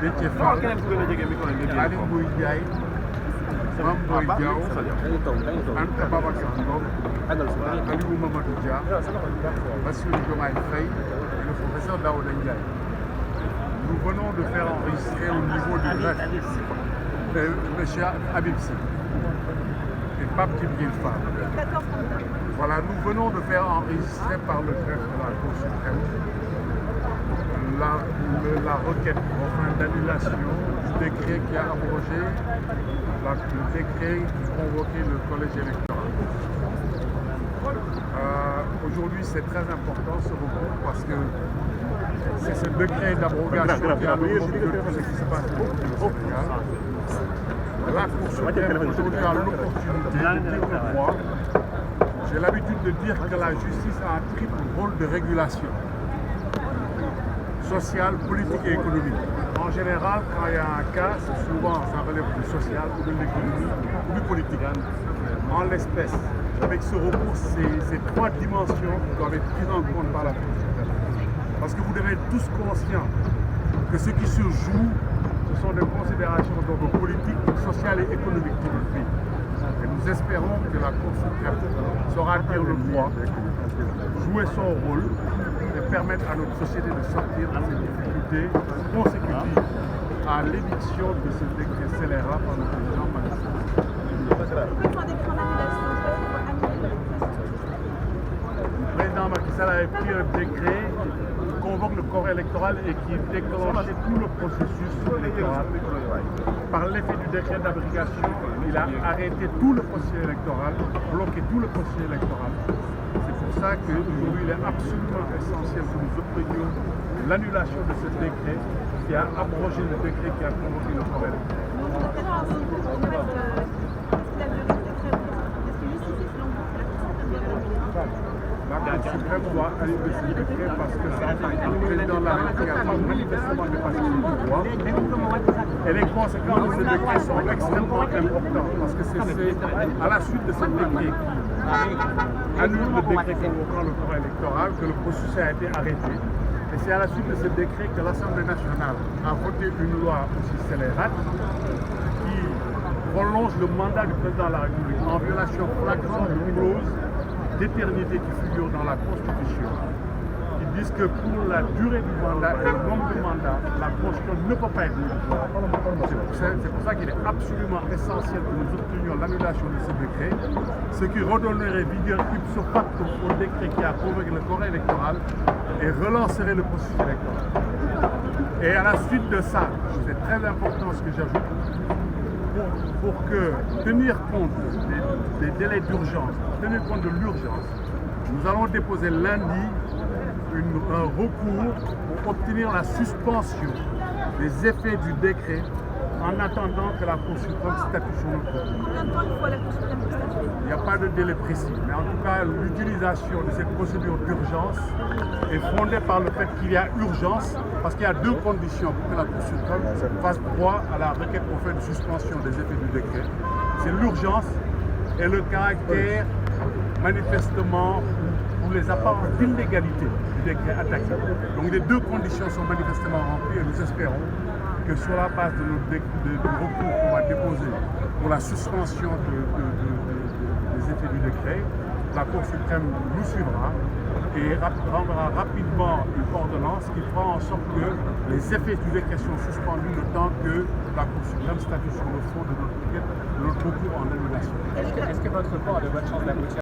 Déthié Fall Aly Ngouille Ndiaye Mame Boye Diao Anta Babacar Ngom Aliou Mamadou Dia Bassirou Diomaye Faye et le professeur Daouda Ndiaye. Nous venons de faire enregistrer au niveau du greffe M. Habib Sy et Pape Djibril Fall. Voilà, nous venons de faire enregistrer par le greffe de la Cour suprême la requête d'annulation du décret qui a abrogé le décret qui convoquait le collège électoral. Aujourd'hui, c'est très important ce recours parce que c'est ce décret d'abrogation qui a le de tout ce qui se passe au Sénégal. La Cour suprême aujourd'hui a l'opportunité de dire le droit. J'ai l'habitude de dire que la justice a un triple rôle de régulation. Social, politique et économique. En général, quand il y a un cas, souvent ça relève du social ou de l'économie ou du politique. En l'espèce, avec ce recours, ces trois dimensions doivent être prises en compte par la Cour suprême. Parce que vous devez être tous conscients que ce qui se joue, ce sont des considérations d'ordre politique, social et économique pour le pays. Et nous espérons que la Cour suprême saura dire le droit, jouer son rôle et permettre à notre société de sortir de ces difficultés consécutives à l'éviction de ce décret scélérat par le président Macky Sall. Le président Macky Sall avait pris un décret qui convoque le corps électoral et qui déclenchait tout le processus électoral. Par l'effet du décret d'abrogation, il a arrêté tout le processus électoral, bloqué tout le processus électoral. C'est pour ça qu'aujourd'hui, il est absolument essentiel que nous obtenions l'annulation de ce décret qui a abrogé le décret qui a convoqué le corps électoral. La Cour suprême doit annuler ce décret parce que ça le président de la République a manifestement dépassé son pouvoir. Et les conséquences de ce décret sont extrêmement importantes parce que c'est à la suite de ce décret qui annule le décret convoquant le corps électoral que le processus a été arrêté. Et c'est à la suite de ce décret que l'Assemblée nationale a voté une loi aussi scélérate qui prolonge le mandat du président de la République en violation flagrante de clauses d'éternité qui figurent dans la Constitution. Ils disent que pour la durée du mandat et le nombre de mandats, la Constitution ne peut pas être modifiée. C'est pour ça qu'il est absolument essentiel que nous obtenions l'annulation de ce décret, ce qui redonnerait vigueur ipso facto au décret qui a convoqué le corps électoral et relancerait le processus électoral. Et à la suite de ça, c'est très important ce que j'ajoute, pour que tenir compte des délais d'urgence, tenir compte de l'urgence, nous allons déposer lundi un recours pour obtenir la suspension des effets du décret en attendant que la Cour suprême statue sur notre recours. Combien de temps il faut à la Cour suprême pour statuer? Il n'y a pas de délai précis, mais en tout cas, l'utilisation de cette procédure d'urgence est fondée par le fait qu'il y a urgence, parce qu'il y a deux conditions pour que la Cour suprême fasse droit à la requête pour faire de suspension des effets du décret. C'est l'urgence et le caractère manifestement ou les apparences d'illégalité du décret attaqué. Donc les deux conditions sont manifestement remplies et nous espérons que sur la base de du recours qu'on va déposer pour la suspension des effets du décret, la Cour suprême nous suivra et rendra rapidement une ordonnance qui fera en sorte que les effets du décret sont suspendus le temps que la Cour suprême statue sur le fond de notre recours en annulation. Est-ce que votre corps a de bonnes chances d'aboutir?